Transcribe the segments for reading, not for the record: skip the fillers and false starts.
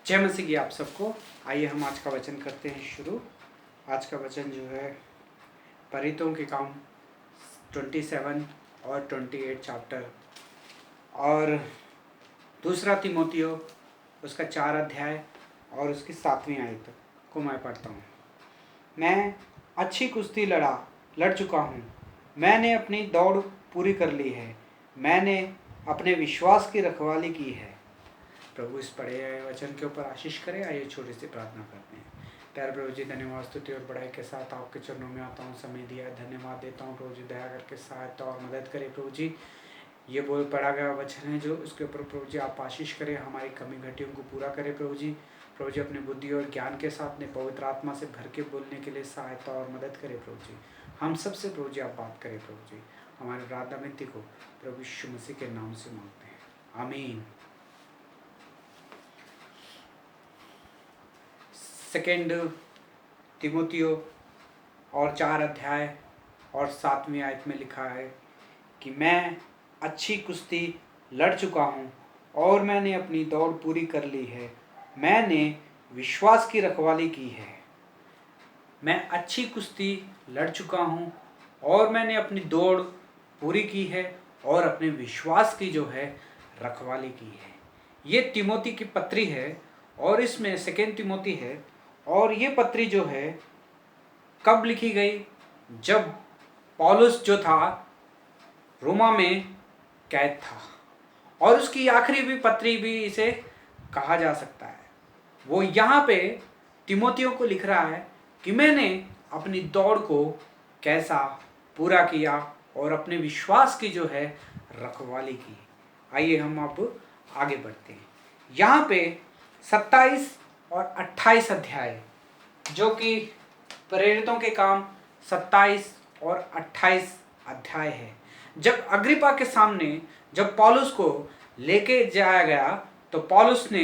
जय मसीह की आप सबको। आइए हम आज का वचन करते हैं शुरू। आज का वचन जो है परितों के काम 27 और 28 चैप्टर और दूसरा तीमुथियो उसका 4 अध्याय और उसकी 7वीं आयत को मैं पढ़ता हूँ। मैं अच्छी कुश्ती लड़ चुका हूँ, मैंने अपनी दौड़ पूरी कर ली है, मैंने अपने विश्वास की रखवाली की है। प्रभु इस पढ़े हुए वचन के ऊपर आशीष करे। आइए छोटी सी प्रार्थना करते हैं। प्यारे प्रभु जी, धन्यवाद स्तुति और बड़ाई के साथ आपके चरणों में आता हूँ। समय दिया है, धन्यवाद देता हूँ प्रभु जी। दया करके सहायता और मदद करें प्रभु जी। ये बोल पढ़ा गया वचन है जो उसके ऊपर प्रभु जी आप आशीष करें, हमारी कमी घटियों को पूरा करें प्रभु जी। प्रभु जी अपनी बुद्धि और ज्ञान के साथ अपने पवित्र आत्मा से भर के बोलने के लिए सहायता और मदद करें प्रभु जी। हम सबसे प्रभु जी आप बात करें प्रभु जी। हमारे प्रार्थना विनती को प्रभु यीशु मसीह के नाम से मांगते हैं, आमीन। सेकेंड तीमुथियो और 4 अध्याय और 7वीं आयत में लिखा है कि मैं अच्छी कुश्ती लड़ चुका हूँ और मैंने अपनी दौड़ पूरी कर ली है, मैंने विश्वास की रखवाली की है। मैं अच्छी कुश्ती लड़ चुका हूँ और मैंने अपनी दौड़ पूरी की है और अपने विश्वास की जो है रखवाली की है। ये तीमुथी की पत्री है और इसमें सेकेंड तीमुथी है। और ये पत्री जो है कब लिखी गई? जब पौलुस जो था रोमा में कैद था, और उसकी आखिरी भी पत्री भी इसे कहा जा सकता है। वो यहाँ पे तीमुथियों को लिख रहा है कि मैंने अपनी दौड़ को कैसा पूरा किया और अपने विश्वास की जो है रखवाली की। आइए हम अब आगे बढ़ते हैं। यहाँ पे 27 और 28 अध्याय जो कि प्रेरितों के काम 27 और 28 अध्याय है। जब अग्रिपा के सामने जब पौलुस को लेके जाया गया तो पौलुस ने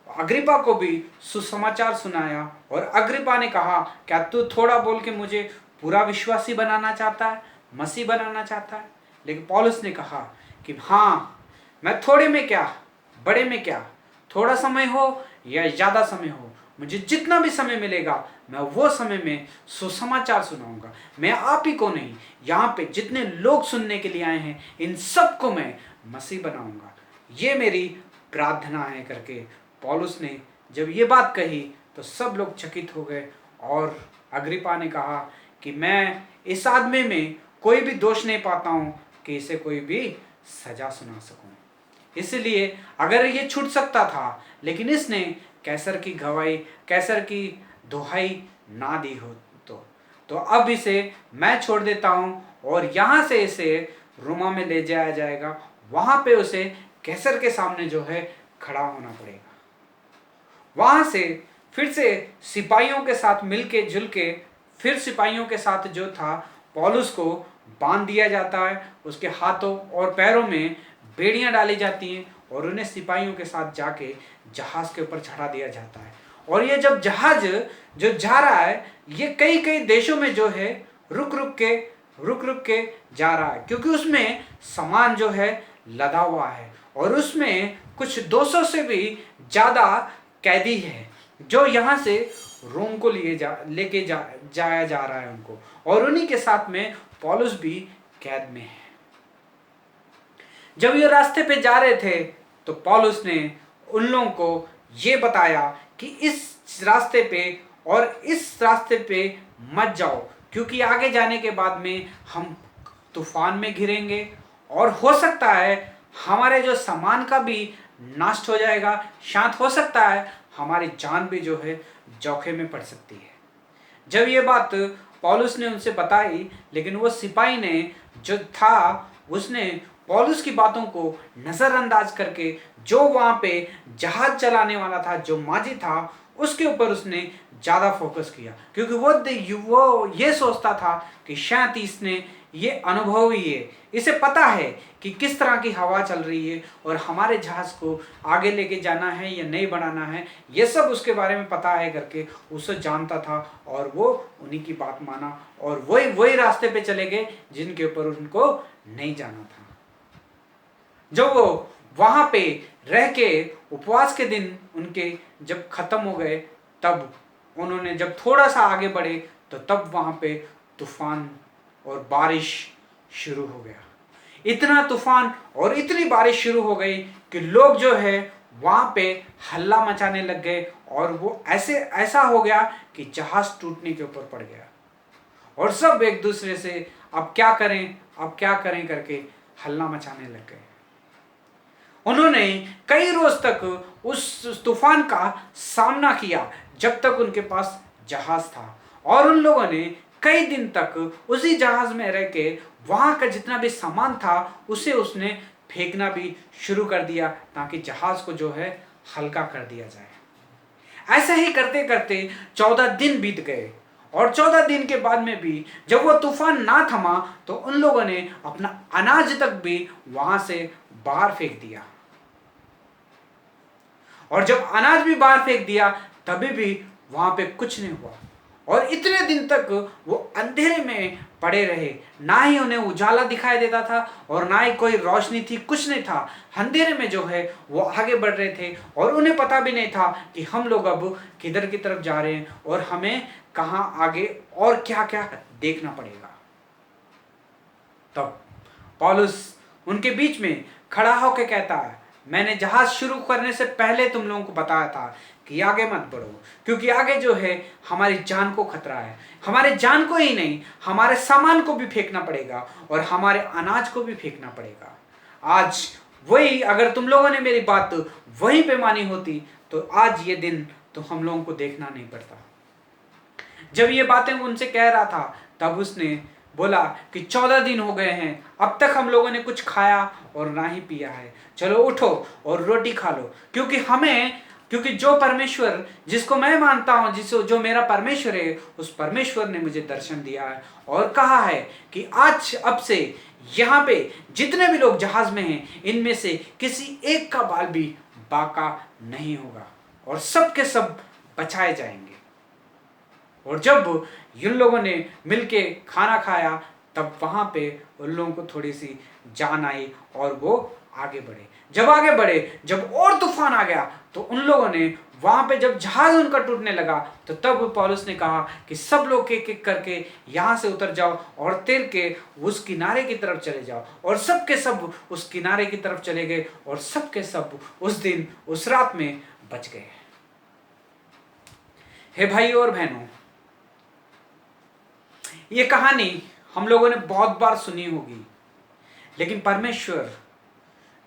अग्रिपा को भी सुसमाचार सुनाया और अग्रिपा ने कहा, क्या तू थोड़ा बोल के मुझे पूरा विश्वासी बनाना चाहता है, मसीह बनाना चाहता है? लेकिन पौलुस ने कहा कि हाँ, मैं थोड़े में क्या बड़े में क्या, थोड़ा समय हो या ज़्यादा समय हो, मुझे जितना भी समय मिलेगा मैं वो समय में सुसमाचार सुनाऊंगा। मैं आप ही को नहीं, यहाँ पे जितने लोग सुनने के लिए आए हैं इन सबको मैं मसीह बनाऊंगा। ये मेरी प्रार्थना है करके पौलुस ने जब ये बात कही तो सब लोग चकित हो गए। और अग्रिपा ने कहा कि मैं इस आदमी में कोई भी दोष नहीं पाता हूँ कि इसे कोई भी सजा सुना सकूँ। इसलिए अगर ये छूट सकता था, लेकिन इसने कैसर की गवाही, कैसर की दुहाई ना दी हो तो अब इसे मैं छोड़ देता हूँ और यहाँ से इसे रोमा में ले जाया जाएगा। वहाँ पे उसे कैसर के सामने जो है खड़ा होना पड़ेगा। वहाँ से फिर से सिपाहियों के साथ मिलके जुल के फिर सिपाहियों के साथ जो था पौलुस को बांध दिया जाता है। उसके हाथों और पैरों में बेड़ियां डाली जाती हैं और उन्हें सिपाहियों के साथ जाके जहाज के ऊपर चढ़ा दिया जाता है। और ये जब जहाज जो जा रहा है ये कई कई देशों में जो है रुक रुक के जा रहा है, क्योंकि उसमें सामान जो है लदा हुआ है और उसमें कुछ 200 से भी ज़्यादा कैदी है जो यहाँ से रोम को लेके जाया जा रहा है उनको, और उन्हीं के साथ में पौलुस भी कैद में है। जब ये रास्ते पे जा रहे थे तो पौलुस ने उन लोगों को ये बताया कि इस रास्ते पे और इस रास्ते पे मत जाओ, क्योंकि आगे जाने के बाद में हम तूफान में घिरेंगे और हो सकता है हमारे जो सामान का भी नष्ट हो जाएगा, शांत हो सकता है हमारी जान भी जो है जोखिम में पड़ सकती है। जब ये बात पौलुस ने उनसे बताई, लेकिन वो सिपाही ने जो था उसने पौलुस की बातों को नज़रअंदाज करके जो वहाँ पे जहाज चलाने वाला था, जो माझी था, उसके ऊपर उसने ज़्यादा फोकस किया, क्योंकि वो ये सोचता था कि शायद इसने ये अनुभव ही है, इसे पता है कि किस तरह की हवा चल रही है और हमारे जहाज को आगे लेके जाना है या नहीं बढ़ाना है, ये सब उसके बारे में पता है करके उसे जानता था। और वो उन्हीं की बात माना और वही रास्ते पे चले गए जिनके ऊपर उनको नहीं जाना था। जो वो वहाँ पे रह के उपवास के दिन उनके जब खत्म हो गए, तब उन्होंने जब थोड़ा सा आगे बढ़े तो तब वहाँ पे तूफान और बारिश शुरू हो गया। इतना तूफान और इतनी बारिश शुरू हो गई कि लोग जो है वहाँ पे हल्ला मचाने लग गए, और वो ऐसा हो गया कि जहाज टूटने के ऊपर पड़ गया, और सब एक दूसरे से अब क्या करें करके हल्ला मचाने लग गए। उन्होंने कई रोज तक उस तूफान का सामना किया जब तक उनके पास जहाज था, और उन लोगों ने कई दिन तक उसी जहाज में रह के वहां का जितना भी सामान था उसे उसने फेंकना भी शुरू कर दिया, ताकि जहाज को जो है हल्का कर दिया जाए। ऐसा ही करते करते 14 दिन बीत गए, और 14 दिन के बाद में भी जब वो तूफान ना थमा तो उन लोगों ने अपना अनाज तक भी वहां से बाहर फेंक दिया। और जब अनाज भी बाहर फेंक दिया तभी भी वहां पे कुछ नहीं हुआ, और इतने दिन तक वो अंधेरे में पड़े रहे। ना ही उन्हें उजाला दिखाई देता था और ना ही कोई रोशनी थी, कुछ नहीं था। अंधेरे में जो है वो आगे बढ़ रहे थे, और उन्हें पता भी नहीं था कि हम लोग अब किधर की तरफ जा रहे हैं और हमें कहाँ आगे और क्या क्या देखना पड़ेगा। तब पौलुस उनके बीच में खड़ा होकर कहता है, मैंने जहाज शुरू करने से पहले तुम लोगों को बताया था कि आगे मत बढ़ो, क्योंकि आगे जो है हमारी जान को खतरा है। हमारे जान को ही नहीं, हमारे सामान को भी फेंकना पड़ेगा और हमारे अनाज को भी फेंकना पड़ेगा। आज वही अगर तुम लोगों ने मेरी बात वहीं पे मानी होती तो आज ये दिन तो हम लोगों को देखना नहीं पड़ता। जब ये बातें उनसे कह रहा था तब उसने बोला कि 14 दिन हो गए हैं, अब तक हम लोगों ने कुछ खाया और ना ही पिया है। चलो उठो और रोटी खा लो, क्योंकि जो परमेश्वर जिसको मैं मानता हूँ, जो मेरा परमेश्वर है, उस परमेश्वर ने मुझे दर्शन दिया है और कहा है कि आज अब से यहाँ पे जितने भी लोग जहाज में हैं, इनमें से किसी एक का बाल भी बाका नहीं होगा और सब के सब बचाए जाएंगे। और जब इन लोगों ने मिलके खाना खाया तब वहां पे उन लोगों को थोड़ी सी जान आई और वो आगे बढ़े। जब और तूफान आ गया तो उन लोगों ने वहां पे जब जहाज उनका टूटने लगा तो तब पौलुस ने कहा कि सब लोग एक एक करके यहाँ से उतर जाओ और तैर के उस किनारे की तरफ चले जाओ। और सब के सब उस किनारे की तरफ चले गए और सब के सब उस दिन उस रात में बच गए। हे भाइयों और बहनों, ये कहानी हम लोगों ने बहुत बार सुनी होगी, लेकिन परमेश्वर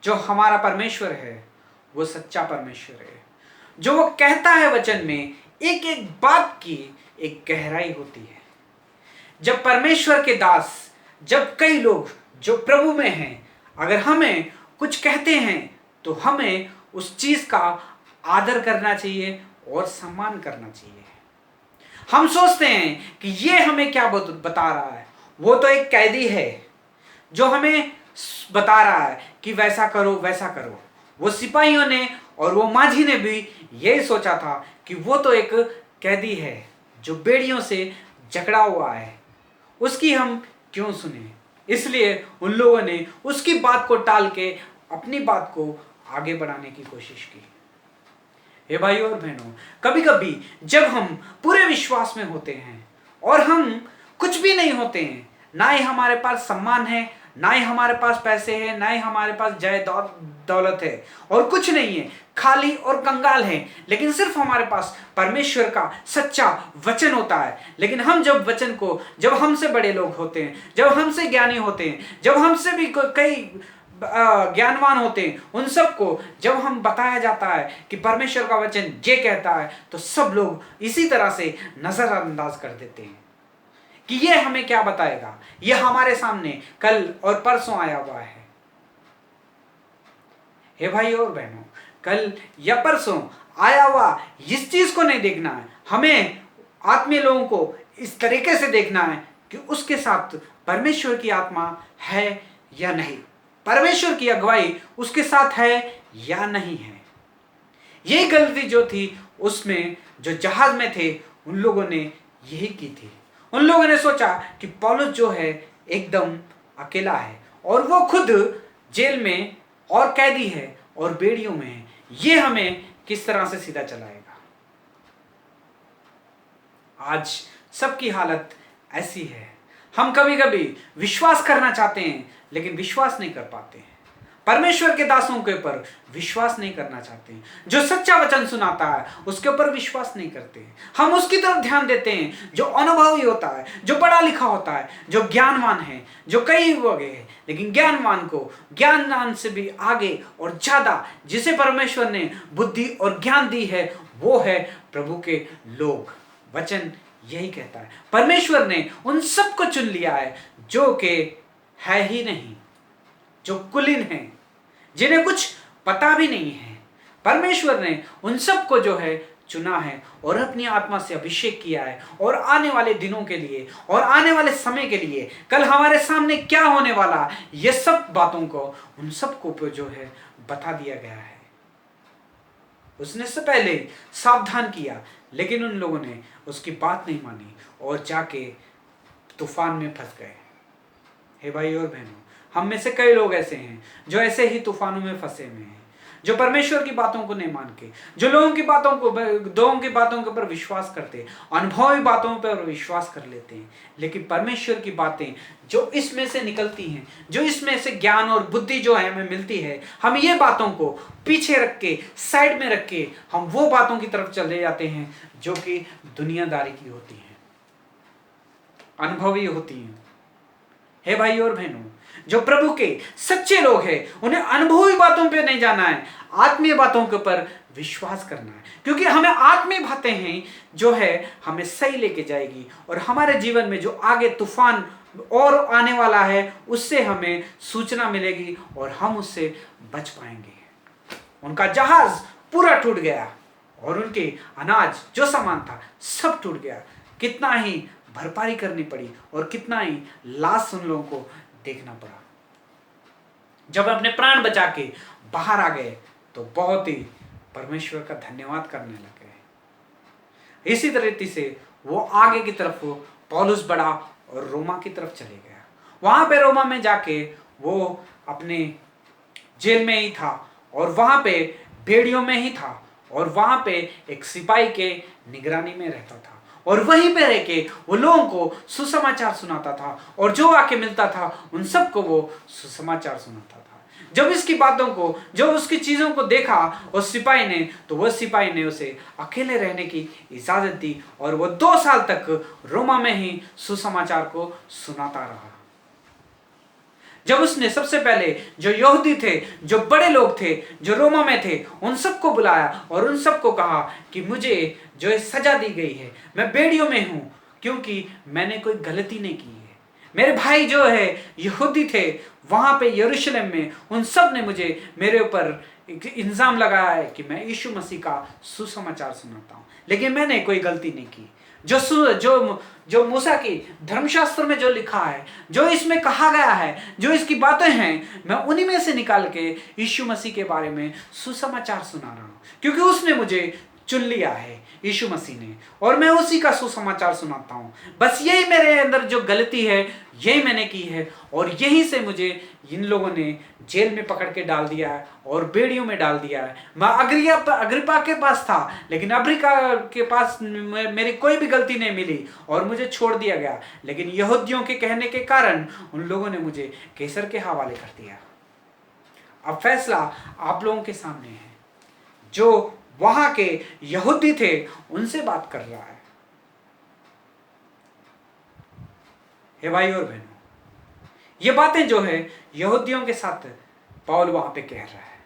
जो हमारा परमेश्वर है वो सच्चा परमेश्वर है। जो वो कहता है वचन में, एक एक बात की एक गहराई होती है। जब परमेश्वर के दास, जब कई लोग जो प्रभु में हैं, अगर हमें कुछ कहते हैं तो हमें उस चीज का आदर करना चाहिए और सम्मान करना चाहिए। हम सोचते हैं कि ये हमें क्या बता रहा है, वो तो एक कैदी है जो हमें बता रहा है कि वैसा करो वैसा करो। वो सिपाहियों ने और वो माझी ने भी यही सोचा था कि वो तो एक कैदी है जो बेड़ियों से जकड़ा हुआ है, उसकी हम क्यों सुने। इसलिए उन लोगों ने उसकी बात को टाल के अपनी बात को आगे बढ़ाने की कोशिश की। हे भाइयों और बहनों, कभी कभी जब हम पूरे विश्वास में होते हैं और हम कुछ भी नहीं होते हैं, ना ही हमारे पास सम्मान है, ना ही हमारे पास पैसे हैं, ना ही हमारे पास दौलत है, और कुछ नहीं है, खाली और कंगाल हैं, लेकिन सिर्फ हमारे पास परमेश्वर का सच्चा वचन होता है। लेकिन हम जब वचन को, जब हमसे बड़े लोग होते हैं, जब हमसे ज्ञानी होते हैं, जब हमसे भी कई ज्ञानवान होते हैं, उन सबको जब हम बताया जाता है कि परमेश्वर का वचन ये कहता है, तो सब लोग इसी तरह से नजरअंदाज कर देते हैं कि ये हमें क्या बताएगा। ये हमारे सामने कल और परसों आया हुआ है। हे भाइयों और बहनों, कल या परसों आया हुआ इस चीज को नहीं देखना है। हमें आत्मीय लोगों को इस तरीके से देखना है कि उसके साथ परमेश्वर की आत्मा है या नहीं, परमेश्वर की अगुवाई उसके साथ है या नहीं है। यही गलती जो थी उसमें जो जहाज में थे उन लोगों ने यही की थी। उन लोगों ने सोचा कि पौलुस जो है एकदम अकेला है और वो खुद जेल में और कैदी है और बेड़ियों में है, ये हमें किस तरह से सीधा चलाएगा। आज सबकी हालत ऐसी है, हम कभी कभी विश्वास करना चाहते हैं लेकिन विश्वास नहीं कर पाते हैं। परमेश्वर के दासों के ऊपर विश्वास नहीं करना चाहते हैं। जो सच्चा वचन सुनाता है उसके ऊपर विश्वास नहीं करते हैं। हम उसकी तरफ ध्यान देते हैं जो अनुभवी होता है, जो पढ़ा लिखा होता है, जो ज्ञानवान है, जो कई वगे है। लेकिन ज्ञानवान को ज्ञानवान से भी आगे और ज्यादा जिसे परमेश्वर ने बुद्धि और ज्ञान दी है वो है प्रभु के लोग। वचन यही कहता है। परमेश्वर ने उन सबको चुन लिया है जो कि है ही नहीं, जो कुलीन है, जिन्हें कुछ पता भी नहीं है। परमेश्वर ने उन सबको जो है चुना है और अपनी आत्मा से अभिषेक किया है, और आने वाले दिनों के लिए और आने वाले समय के लिए, कल हमारे सामने क्या होने वाला, ये सब बातों को उन सबको जो है बता दिया गया है। उसने से पहले सावधान किया लेकिन उन लोगों ने उसकी बात नहीं मानी और जाके तूफान में फंस गए। हे भाई और बहनों, हम में से कई लोग ऐसे हैं जो ऐसे ही तूफानों में फंसे हुए हैं, जो परमेश्वर की बातों को नहीं मान के, जो लोगों की बातों के ऊपर विश्वास करते, अनुभवी बातों पर विश्वास कर लेते हैं। लेकिन परमेश्वर की बातें जो इसमें से निकलती हैं, जो इसमें से ज्ञान और बुद्धि जो है हमें मिलती है, हम ये बातों को पीछे रख के, साइड में रख के, हम वो बातों की तरफ चले जाते हैं जो कि दुनियादारी की होती हैं, अनुभवी होती हैं। हे भाई और बहनों, जो प्रभु के सच्चे लोग हैं उन्हें अनुभवी बातों पे नहीं जाना है, आत्मीय बातों के ऊपर विश्वास करना है, क्योंकि हमें आत्मीय बातें हैं जो है हमें सही लेके जाएगी और हमारे जीवन में जो आगे तूफान और आने वाला है उससे हमें सूचना मिलेगी और हम उससे बच पाएंगे। उनका जहाज पूरा टूट गया और उनके अनाज जो सामान था सब टूट गया। कितना ही भरपाई करनी पड़ी और कितना ही लाश उन लोगों को देखना पड़ा। जब अपने प्राण बचा के बाहर आ गए तो बहुत ही परमेश्वर का धन्यवाद करने लगे। इसी तरीके से वो आगे की तरफ पौलुस बढ़ा और रोमा की तरफ चले गया। वहां पे रोमा में जाके वो अपने जेल में ही था और वहां पे बेड़ियों में ही था और वहां पे एक सिपाही के निगरानी में रहता था और वहीं पे रह के वो लोगों को सुसमाचार सुनाता था और जो आके मिलता था उन सबको वो सुसमाचार सुनाता था। जब इसकी बातों को, जब उसकी चीजों को देखा उस सिपाही ने, तो वह सिपाही ने उसे अकेले रहने की इजाजत दी और वो 2 साल तक रोमा में ही सुसमाचार को सुनाता रहा। जब उसने सबसे पहले जो यहूदी थे, जो बड़े लोग थे, जो रोमा में थे, उन सबको बुलाया और उन सबको कहा कि मुझे जो सजा दी गई है, मैं बेड़ियों में हूं क्योंकि मैंने कोई गलती नहीं की है। मेरे भाई जो है यहूदी थे वहां पे यरूशलेम में, उन सब ने मुझे मेरे ऊपर इल्जाम लगाया है कि मैं यीशु मसीह का सुसमाचार सुनाता हूं, लेकिन मैंने कोई गलती नहीं की। जो मूसा की धर्मशास्त्र में जो लिखा है, जो इसमें कहा गया है, जो इसकी बातें हैं, मैं उन्हीं में से निकाल के यीशु मसीह के बारे में सुसमाचार सुना रहा हूं, क्योंकि उसने मुझे चुन लिया है यीशु मसीह ने, और मैं उसी का सुसमाचार सुनाता हूं। बस यही मेरे अंदर जो गलती है यही मैंने की है और यहीं से मुझे इन लोगों ने जेल में पकड़ के डाल दिया है और बेड़ियों में डाल दिया है। मैं अग्रिप्पा के पास था लेकिन अग्रिप्पा के पास मेरी कोई भी गलती नहीं मिली और मुझे छोड़ दिया गया, लेकिन यहूदियों के कहने के कारण उन लोगों ने मुझे कैसर के हवाले कर दिया। अब फैसला आप लोगों के सामने है। जो वहां के यहूदी थे उनसे बात कर रहा है। हे भाई और बहनों, ये बातें जो है यहूदियों के साथ पौल वहां पे कह रहा है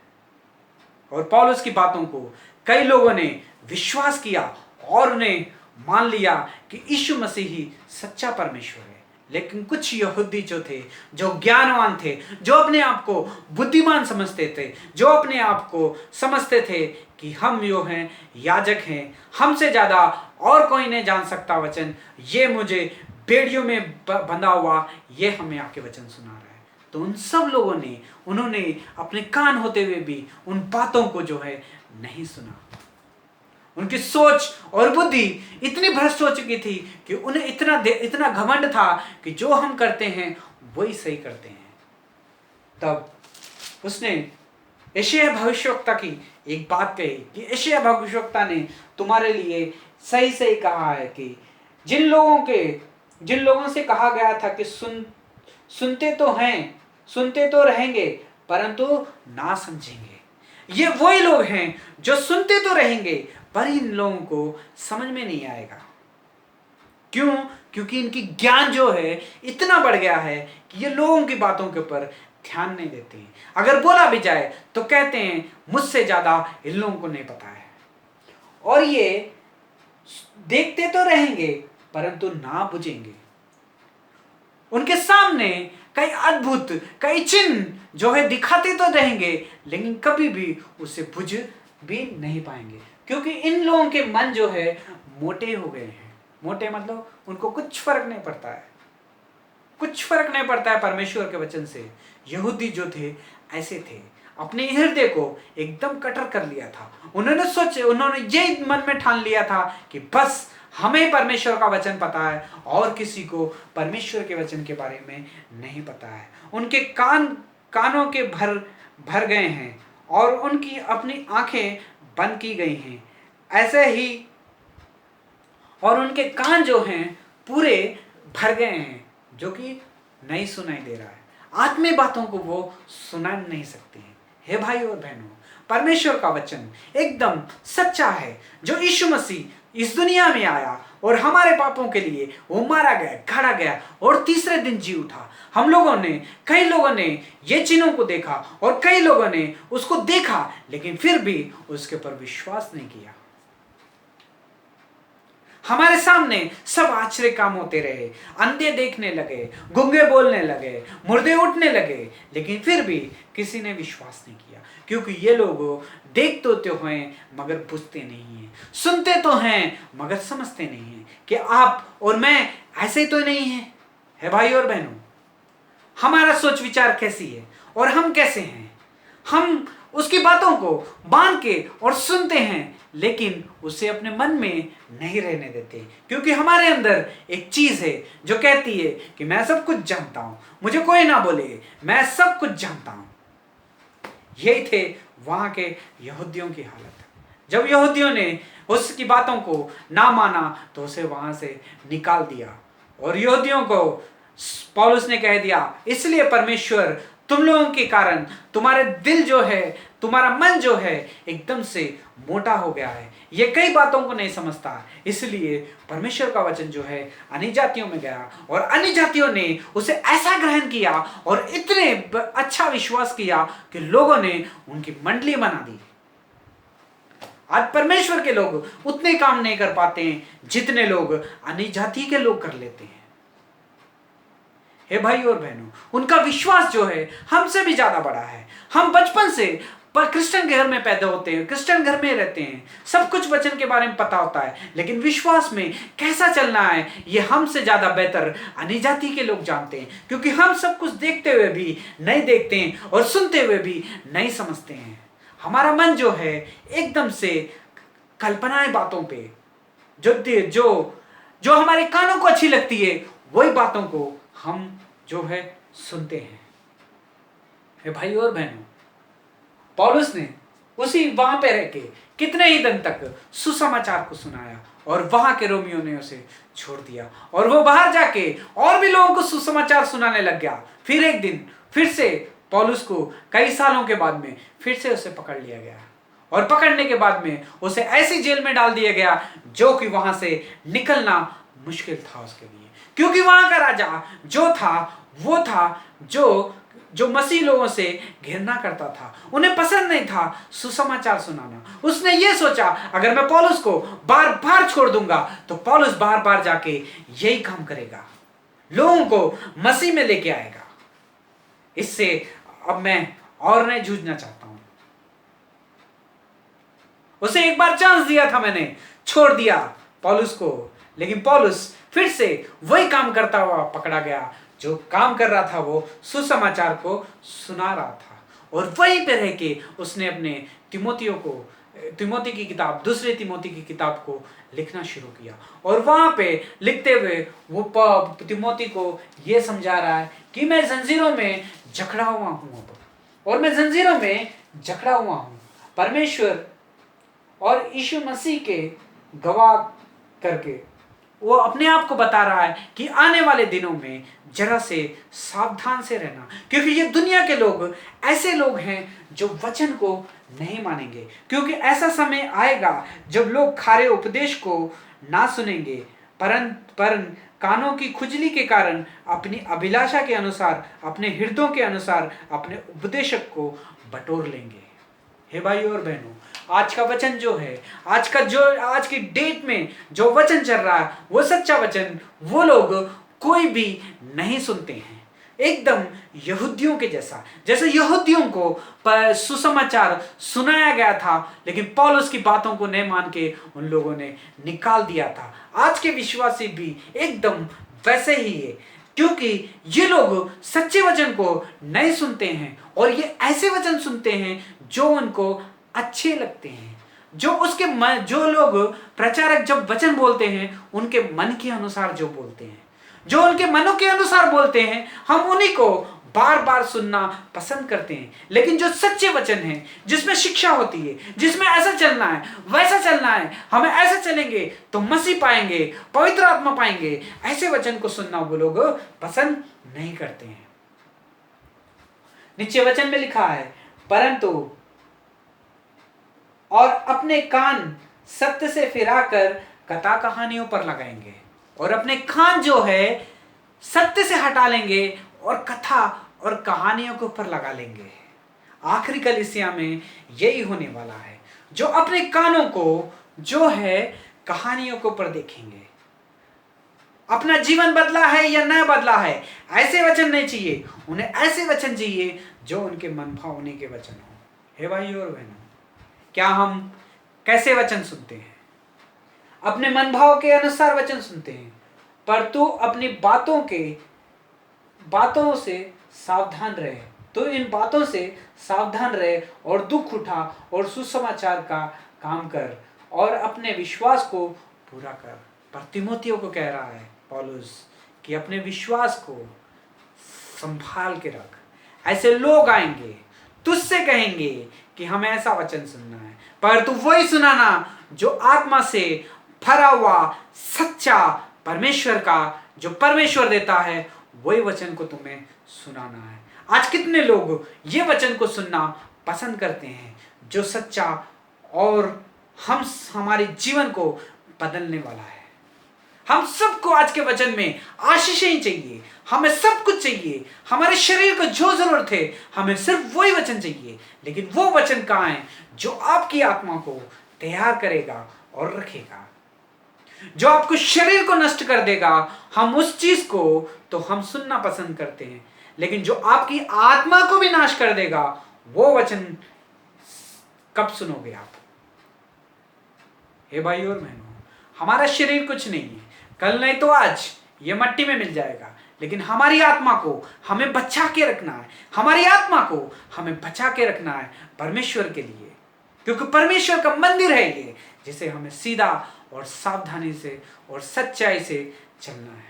और पौल उसकी बातों को कई लोगों ने विश्वास किया और उन्हें मान लिया कि यीशु मसीह ही सच्चा परमेश्वर है। लेकिन कुछ यहूदी जो थे, जो ज्ञानवान थे, जो अपने आप को बुद्धिमान समझते थे, जो अपने आप को समझते थे कि हम जो हैं याजक हैं, हमसे ज्यादा और कोई नहीं जान सकता वचन, ये मुझे बेड़ियों में बंधा हुआ ये हमें आके वचन सुना रहा है, तो उन सब लोगों ने, उन्होंने अपने कान होते हुए भी उन बातों को जो है नहीं सुना। उनकी सोच और बुद्धि इतनी भ्रष्ट हो चुकी थी कि उन्हें इतना घमंड था कि जो हम करते हैं वही सही करते हैं। तब उसने यशायाह भविष्यवक्ता की एक बात कही कि यशायाह भविष्यवक्ता ने तुम्हारे लिए सही सही कहा है कि जिन लोगों से कहा गया था कि सुनते तो हैं, सुनते तो रहेंगे, परंतु ना समझेंगे। ये वही लोग हैं जो सुनते तो रहेंगे पर इन लोगों को समझ में नहीं आएगा। क्यों? क्योंकि इनकी ज्ञान जो है इतना बढ़ गया है कि ये लोगों की बातों के ऊपर ध्यान नहीं देते हैं। अगर बोला भी जाए तो कहते हैं मुझसे ज्यादा इन लोगों को नहीं पता है। और ये देखते तो रहेंगे परंतु ना बुझेंगे। उनके सामने कई अद्भुत, कई चिन्ह जो है दिखाते तो रहेंगे, लेकिन कभी भी उसे बुझ भी नहीं पाएंगे, क्योंकि इन लोगों के मन जो है मोटे हो गए हैं। मोटे मतलब उनको कुछ फर्क नहीं पड़ता है, कुछ फर्क नहीं पड़ता है परमेश्वर के वचन से। यहूदी जो थे ऐसे थे, अपने हृदय को एकदम कटर कर लिया था। उन्होंने ये मन में ठान लिया था कि बस हमें परमेश्वर का वचन पता है और किसी को परमेश्वर के वचन के बारे में नहीं पता है। उनके कानों के भर गए हैं और उनकी अपनी आंखें बंद की गई हैं, ऐसे ही। और उनके कान जो हैं पूरे भर गए हैं, जो कि नहीं सुनाई दे रहा है। आत्मीय बातों को वो सुना नहीं सकते हैं। हे भाई और बहनों, परमेश्वर का वचन एकदम सच्चा है, जो यीशु मसीह इस दुनिया में आया और हमारे पापों के लिए वो मारा गया, गाड़ा गया और तीसरे दिन जी उठा। कई लोगों ने ये चिन्हों को देखा और कई लोगों ने उसको देखा, लेकिन फिर भी उसके ऊपर विश्वास नहीं किया। हमारे सामने सब आश्चर्य काम होते रहे, अंधे देखने लगे, गूंगे बोलने लगे, मुर्दे उठने लगे, लेकिन फिर भी किसी ने विश्वास नहीं किया, क्योंकि ये लोग देखते तो हैं मगर बुझते नहीं हैं, सुनते तो हैं मगर समझते नहीं हैं कि आप और मैं ऐसे तो नहीं हैं। है भाई और बहनों, हमारा सोच विचार कैसी है और हम कैसे हैं? हम उसकी बातों को बांध के और सुनते हैं, लेकिन उसे अपने मन में नहीं रहने देते, क्योंकि हमारे अंदर एक चीज है जो कहती है कि मैं सब कुछ जानता हूं, मुझे कोई ना बोले, मैं सब कुछ जानता हूं। यही थे वहां के यहूदियों की हालत। जब यहूदियों ने उसकी बातों को ना माना तो उसे वहां से निकाल दिया, और यहूदियों को पौलुस ने कह दिया, इसलिए परमेश्वर तुम लोगों के कारण, तुम्हारे दिल जो है, तुम्हारा मन जो है एकदम से मोटा हो गया है, ये कई बातों को नहीं समझता, इसलिए परमेश्वर का वचन जो है अन्य जातियों में गया और अन्य जातियों ने उसे ऐसा ग्रहण किया और इतने अच्छा विश्वास किया कि लोगों ने उनकी मंडली बना दी। आज परमेश्वर के लोग उतने काम नहीं कर पाते हैं जितने लोग अन्य जाति के लोग कर लेते हैं। हे भाई और बहनों, उनका विश्वास जो है हमसे भी ज्यादा बड़ा है। हम बचपन से पर क्रिश्चियन घर में पैदा होते हैं, क्रिश्चियन घर में रहते हैं, सब कुछ वचन के बारे में पता होता है, लेकिन विश्वास में कैसा चलना है ये हमसे ज्यादा बेहतर अन्य जाति के लोग जानते हैं, क्योंकि हम सब कुछ देखते हुए भी नहीं देखते हैं और सुनते हुए भी नहीं समझते हैं। हमारा मन जो है एकदम से कल्पनाएं बातों पे जो हमारे कानों को अच्छी लगती है वही बातों को हम जो है सुनते हैं। हे भाई और बहनों, पौलुस ने उसी वहां पे रह के कितने ही दिन तक सुसमाचार को सुनाया और वहां के रोमियों ने उसे छोड़ दिया और वो बाहर जाके और भी लोगों को सुसमाचार सुनाने लग गया। फिर एक दिन फिर से पौलुस को कई सालों के बाद में फिर से उसे पकड़ लिया गया और पकड़ने के बाद में उसे ऐसी जेल में डाल दिया गया जो कि वहां से निकलना मुश्किल था उसके लिए, क्योंकि वहां का राजा जो था वो था जो मसीह लोगों से घृणा करता था। उन्हें पसंद नहीं था सुसमाचार सुनाना। उसने ये सोचा अगर मैं पौलुस को बार बार छोड़ दूंगा तो पौलुस बार बार जाके यही काम करेगा, लोगों को मसीह में लेके आएगा। इससे अब मैं और नहीं जूझना चाहता हूं। उसे एक बार चांस दिया था मैंने, छोड़ दिया पौलुस को, लेकिन पौलुस फिर से वही काम करता हुआ पकड़ा गया। जो काम कर रहा था वो सुसमाचार को सुना रहा था, और वहीं पे रह के उसने अपने तिमोथी की किताब, दूसरे तिमोथी की किताब को लिखना शुरू किया। और वहां पे लिखते हुए वो तिमोथी को ये समझा रहा है कि मैं जंजीरों में जकड़ा हुआ हूं अब, और मैं जंजीरों में जकड़ा हुआ हूँ परमेश्वर और यीशु मसीह के गवाह करके वो अपने आप को बता रहा है कि आने वाले दिनों में जरा से सावधान से रहना, क्योंकि ये दुनिया के लोग ऐसे लोग हैं जो वचन को नहीं मानेंगे। क्योंकि ऐसा समय आएगा जब लोग खारे उपदेश को ना सुनेंगे, परन कानों की खुजली के कारण अपनी अभिलाषा के अनुसार, अपने हृदयों के अनुसार अपने उपदेशक को बटोर लेंगे। हे भाई और बहनों, आज का वचन जो है, आज की डेट में जो वचन चल रहा है वो सच्चा वचन वो लोग कोई भी नहीं सुनते हैं। एकदम यहूदियों के जैसा, जैसे यहूदियों को सुसमाचार सुनाया गया था, लेकिन पौलुस की बातों को नहीं मान के उन लोगों ने निकाल दिया था। आज के विश्वासी भी एकदम वैसे ही है, क्योंकि ये लोग सच्चे वचन को नहीं सुनते हैं और ये ऐसे वचन सुनते हैं जो उनको अच्छे लगते हैं, जो लोग प्रचारक जब वचन बोलते हैं उनके मन के अनुसार जो बोलते हैं, जो उनके मनों के अनुसार बोलते हैं, हम उन्हीं को बार बार सुनना पसंद करते हैं। लेकिन जो सच्चे वचन हैं, जिसमें शिक्षा होती है, जिसमें ऐसा चलना है वैसा चलना है, हमें ऐसे चलेंगे तो मसीह पाएंगे, पवित्र आत्मा पाएंगे, ऐसे वचन को सुनना वो लोग पसंद नहीं करते हैं। नीचे वचन में लिखा है, परंतु और अपने कान सत्य से फिराकर कथा कहानियों पर लगाएंगे, और अपने कान जो है सत्य से हटा लेंगे और कथा और कहानियों के ऊपर लगा लेंगे। आखिरी कलीसिया में यही होने वाला है, जो अपने कानों को जो है कहानियों के ऊपर देखेंगे। अपना जीवन बदला है या न बदला है, ऐसे वचन नहीं चाहिए उन्हें, ऐसे वचन चाहिए जो उनके मन भावने के वचन हो। हे भाई और बहनों, क्या हम कैसे वचन सुनते हैं? अपने मन भाव के अनुसार वचन सुनते हैं, पर तू अपनी बातों से सावधान रहे, तो इन बातों से सावधान रहे और दुख उठा और सुसमाचार का काम कर और अपने विश्वास को पूरा कर। पर तीमुथियों को कह रहा है पौलुस कि अपने विश्वास को संभाल के रख। ऐसे लोग आएंगे तुझसे कहेंगे कि हमें ऐसा वचन सुनना है, पर तू वही सुनाना जो आत्मा से भरा हुआ सच्चा परमेश्वर का, जो परमेश्वर देता है, वही वचन को तुम्हें सुनाना है। आज कितने लोग ये वचन को सुनना पसंद करते हैं जो सच्चा और हमारे जीवन को बदलने वाला है। हम सबको आज के वचन में आशीषें चाहिए, हमें सब कुछ चाहिए, हमारे शरीर को जो जरूरत है हमें सिर्फ वही वचन चाहिए। लेकिन वो वचन कहाँ है जो आपकी आत्मा को तैयार करेगा और रखेगा, जो आपको शरीर को नष्ट कर देगा। हम उस चीज को तो हम सुनना पसंद करते हैं, लेकिन जो आपकी आत्मा को भी नाश कर देगा वो वचन कब सुनोगे आप? हे भाई और बहनों, हमारा शरीर कुछ नहीं है, कल नहीं तो आज ये मट्टी में मिल जाएगा, लेकिन हमारी आत्मा को हमें बचा के रखना है, हमारी आत्मा को हमें बचा के रखना है परमेश्वर के लिए, क्योंकि परमेश्वर का मंदिर है ये, जिसे हमें सीधा और सावधानी से और सच्चाई से चलना है।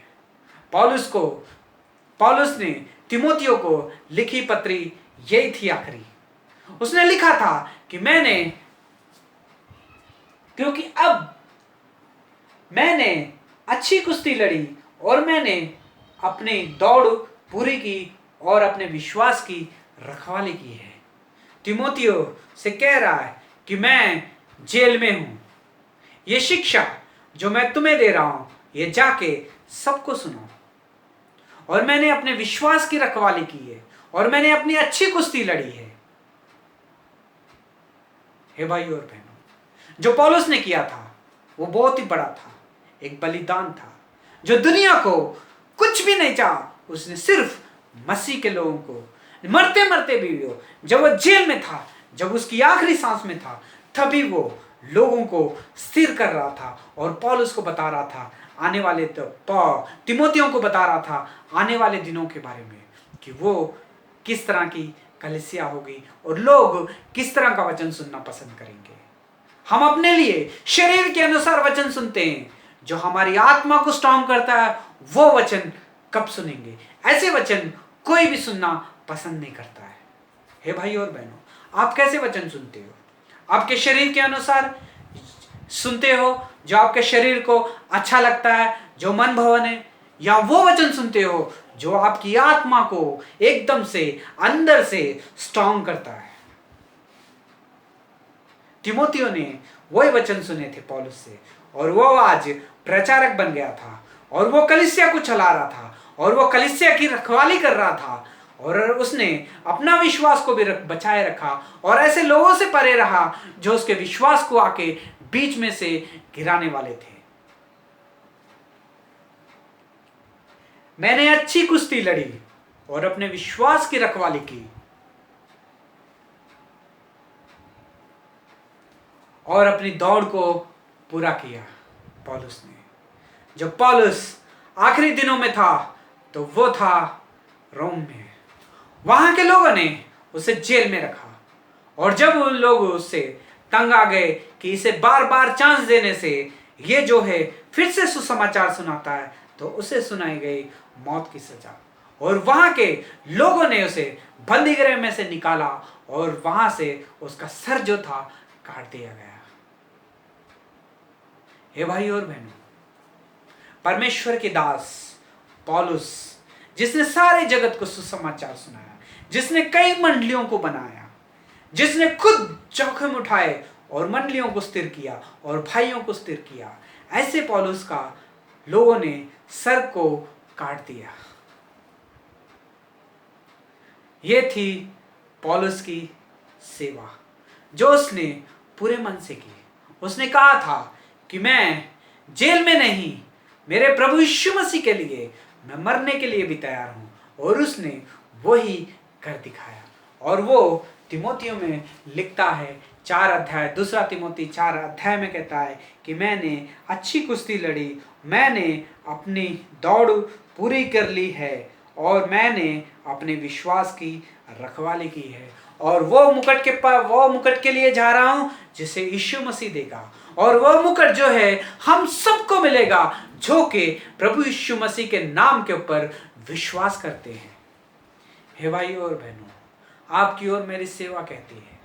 पौलुस ने तीमुथियों को लिखी पत्री यही थी आखिरी। उसने लिखा था कि क्योंकि अब मैंने अच्छी कुश्ती लड़ी और मैंने अपनी दौड़ पूरी की और अपने विश्वास की रखवाली की है। तीमुथियों से कह रहा है कि मैं जेल में हूं, ये शिक्षा जो मैं तुम्हें दे रहा हूं ये जाके सबको सुनाओ, और मैंने अपने विश्वास की रखवाली की है और मैंने अपनी अच्छी कुश्ती लड़ी है। हे भाई और बहनों, जो पौलुस ने किया था वो बहुत ही बड़ा था, एक बलिदान था, जो दुनिया को कुछ भी नहीं चाहा, उसने सिर्फ मसीह के लोगों को मरते मरते भी वो, जब वो जेल में था, जब उसकी आखिरी सांस में था, तभी वो लोगों को स्थिर कर रहा था और पौलुस को बता रहा था आने वाले तीमुथियों को बता रहा था आने वाले दिनों के बारे में, कि वो किस तरह की कलीसिया होगी और लोग किस तरह का वचन सुनना पसंद करेंगे। हम अपने लिए शरीर के अनुसार वचन सुनते हैं, जो हमारी आत्मा को स्ट्रांग करता है वो वचन कब सुनेंगे? ऐसे वचन कोई भी सुनना पसंद नहीं करता है। हे भाई और बहनों, आप कैसे वचन सुनते हो? आपके शरीर के अनुसार सुनते हो, जो आपके शरीर को अच्छा लगता है, जो मन भवन है, या वो वचन सुनते हो जो आपकी आत्मा को एकदम से अंदर से स्ट्रांग करता है? तिमोथियो ने वही वचन सुने थे पौलुस से, और वो आज प्रचारक बन गया था, और वो कलीसिया को चला रहा था, और वो कलीसिया की रखवाली कर रहा था, और उसने अपना विश्वास को भी बचाए रखा, और ऐसे लोगों से परे रहा जो उसके विश्वास को आके बीच में से गिराने वाले थे। मैंने अच्छी कुश्ती लड़ी और अपने विश्वास की रखवाली की, और अपनी दौड़ को पूरा किया। पौलुस ने, जब पौलुस आखिरी दिनों में था तो वो था रोम में। वहां के लोगों ने उसे जेल में रखा, और जब उन लोग उससे तंग आ गए कि इसे बार बार चांस देने से ये जो है फिर से सुसमाचार सुनाता है, तो उसे सुनाई गई मौत की सजा, और वहां के लोगों ने उसे बंदीगृह में से निकाला, और वहां से उसका सर जो था काट दिया गया। हे भाई और बहनों, परमेश्वर के दास पौलुस, जिसने सारे जगत को सुसमाचार सुनाया, जिसने कई मंडलियों को बनाया, जिसने खुद जोखिम उठाए और मंडलियों को स्थिर किया और भाइयों को स्थिर किया, ऐसे पौलुस का लोगों ने सर को काट दिया। ये थी पौलुस की सेवा जो उसने पूरे मन से की। उसने कहा था कि मैं जेल में नहीं, मेरे प्रभु यीशु मसीह के लिए मैं मरने के लिए भी तैयार हूं, और उसने वही कर दिखाया। और वो तिमोथियो में लिखता है 4 अध्याय, दूसरा तिमोथी 4 अध्याय में कहता है कि मैंने अच्छी कुश्ती लड़ी, मैंने अपनी दौड़ पूरी कर ली है, और मैंने अपने विश्वास की रखवाली की है, और वो मुकुट के लिए जा रहा हूं जिसे यीशु मसीह देगा, और वो मुकुट जो है हम सबको मिलेगा जो कि प्रभु यीशु मसीह के नाम के ऊपर विश्वास करते हैं। हे भाई और बहनों, आपकी और मेरी सेवा कहती है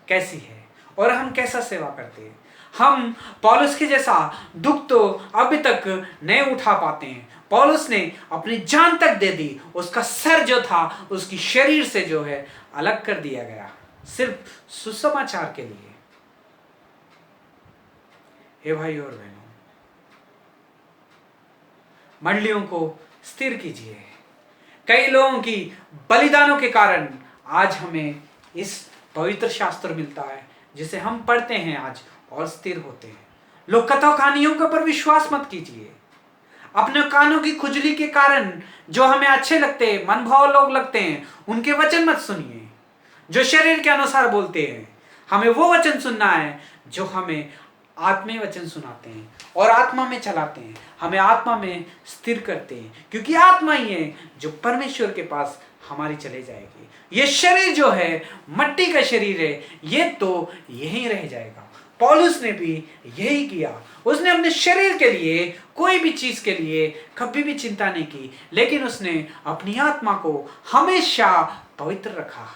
कैसी है, और हम कैसा सेवा करते हैं। हम पौलुस के जैसा दुख तो अभी तक नहीं उठा पाते हैं। पौलुस ने अपनी जान तक दे दी, उसका सर जो था उसकी शरीर से जो है अलग कर दिया गया, सिर्फ सुसमाचार के लिए। हे भाई और बहनों, मंडलियों को स्थिर कीजिए। कई लोगों की बलिदानों के कारण आज हमें इस पवित्र शास्त्र मिलता है जिसे हम पढ़ते हैं आज और स्थिर होते हैं। लोग कथा कहानियों के ऊपर विश्वास मत कीजिए। अपने कानों की खुजली के कारण जो हमें अच्छे लगते हैं, मनभाव लोग लगते हैं, उनके वचन मत सुनिए जो शरीर के अनुसार बोलते हैं। हमें वो वचन सुनना है जो हमें आत्मीय वचन सुनाते हैं और आत्मा में चलाते हैं, हमें आत्मा में स्थिर करते हैं, क्योंकि आत्मा ही है जो परमेश्वर के पास हमारी चले जाएगी। ये शरीर जो है मट्टी का शरीर है, ये तो यहीं रह जाएगा। पौलुस ने भी यही किया। उसने अपने शरीर के लिए, कोई भी चीज के लिए कभी भी चिंता नहीं की, लेकिन उसने अपनी आत्मा को हमेशा पवित्र रखा,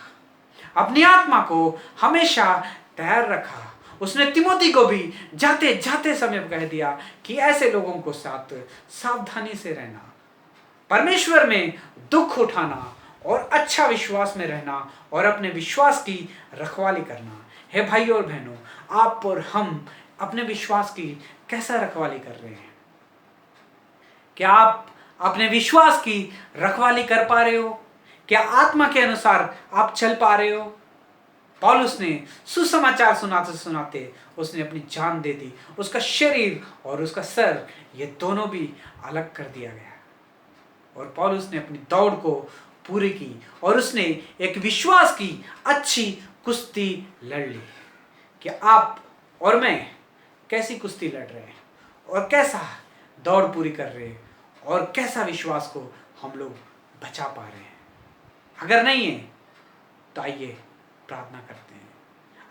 अपनी आत्मा को हमेशा तैयार रखा। उसने तिमोथी को भी जाते जाते समय कह दिया कि ऐसे लोगों को साथ सावधानी से रहना, परमेश्वर में दुख उठाना और अच्छा विश्वास में रहना और अपने विश्वास की रखवाली करना। हे भाई और बहनों, आप और हम अपने विश्वास की कैसा रखवाली कर रहे हैं? क्या आप अपने विश्वास की रखवाली कर पा रहे हो? क्या आत्मा के अनुसार आप चल पा रहे हो? पौलुस ने सुसमाचार सुनाते सुनाते उसने अपनी जान दे दी। उसका शरीर और उसका सर ये दोनों भी अलग कर दिया गया, और पौलुस ने अपनी दौड़ को पूरी की, और उसने एक विश्वास की अच्छी कुश्ती लड़ ली। कि आप और मैं कैसी कुश्ती लड़ रहे हैं, और कैसा दौड़ पूरी कर रहे हैं, और कैसा विश्वास को हम लोग बचा पा रहे हैं? अगर नहीं है तो आइए प्रार्थना करते हैं।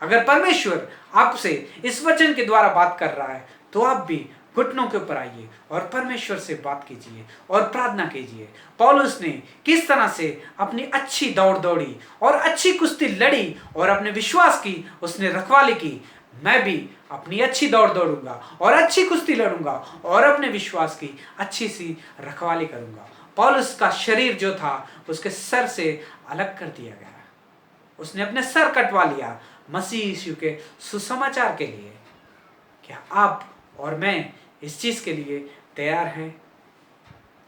अगर परमेश्वर आपसे इस वचन के द्वारा बात कर रहा है तो आप भी घुटनों के ऊपर आइए और परमेश्वर से बात कीजिए और प्रार्थना कीजिए। पौलुस ने किस तरह से अपनी अच्छी दौड़ दौड़ी और अच्छी कुश्ती लड़ी और अपने विश्वास की उसने रखवाली की, मैं भी अपनी अच्छी दौड़ दौड़ूंगा और अच्छी कुश्ती लड़ूंगा और अपने विश्वास की अच्छी सी रखवाली करूंगा। पौलुस का शरीर जो था उसके सर से अलग कर दिया गया, उसने अपने सर कटवा लिया मसीह यीशु के सुसमाचार के लिए। क्या आप और मैं इस चीज के लिए तैयार हैं?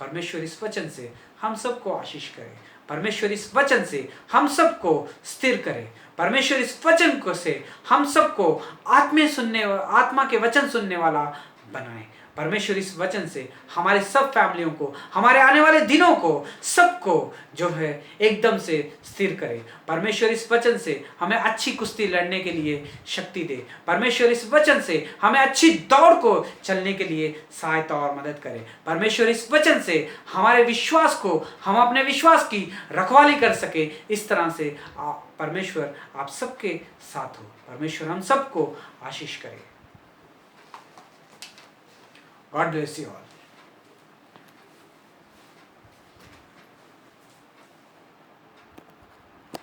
परमेश्वर इस वचन से हम सबको आशीष करे, परमेश्वर इस वचन से हम सबको स्थिर करे, परमेश्वर इस वचन को से हम सबको आत्मा के वचन सुनने वाला बनाए। परमेश्वर इस वचन से हमारे सब फैमिलियों को, हमारे आने वाले दिनों को, सबको जो है एकदम से स्थिर करे। परमेश्वर इस वचन से हमें अच्छी कुश्ती लड़ने के लिए शक्ति दे। परमेश्वर इस वचन से हमें अच्छी दौड़ को चलने के लिए सहायता और मदद करे। परमेश्वर इस वचन से हमारे विश्वास को, हम अपने विश्वास की रखवाली कर सके। इस तरह से परमेश्वर आप सबके साथ हो। परमेश्वर हम सबको आशीष करे। God bless you all.